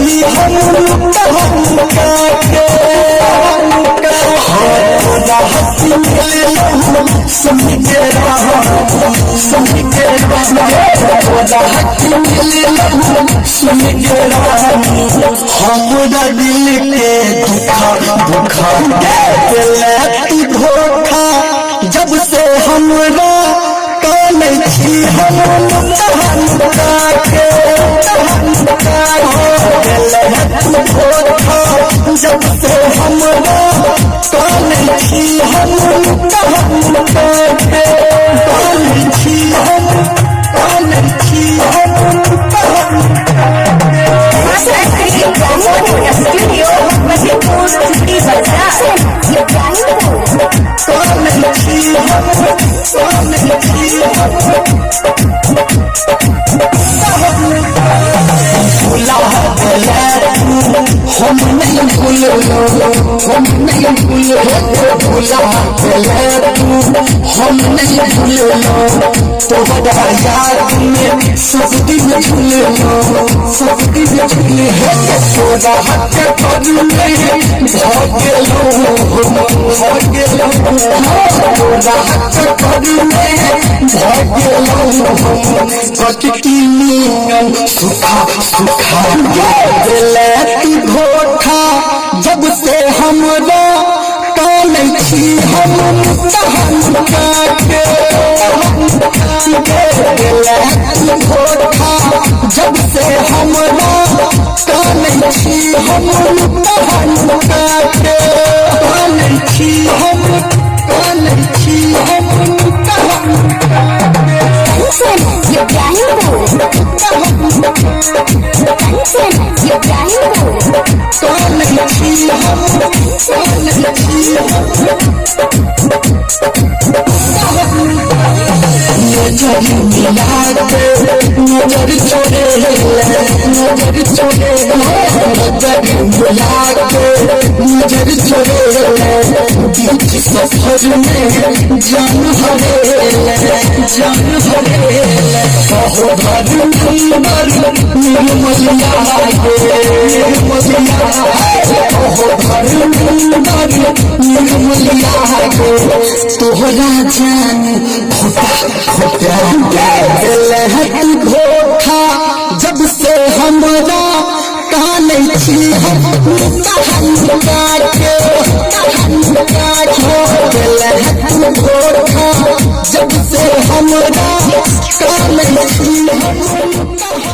छी हम के हंसी मिले सुन के सुन के सुन के हमरा दिल के दुखा दिले तू धोखा जब से हमरा काने छी हम के जब से हमरा काने छी हम हम नहीं भूलो हम नहीं भूलो भूला हम नहीं भूलो तोहरा याद में सब दिन झूलो सब दिन झूले तोरा हक कर में भागेलो तोरा हक कर में भागेलो कटकी नींद सुखा सुखा दिले तू धोखा जब से हमरा काने छी हम के दिले तू धोखा जब से हमरा काने छी हम के काने छी हम नजर छोड़े नजर छोड़े नजर छोड़े बीच सफर में जान हरे कहो भर निर्मलिया कहो भर निर्मलिया तोहरा जान खोटा धोखा जब से हमरा काने छी हम धोखा जब से हमरा काने छी हम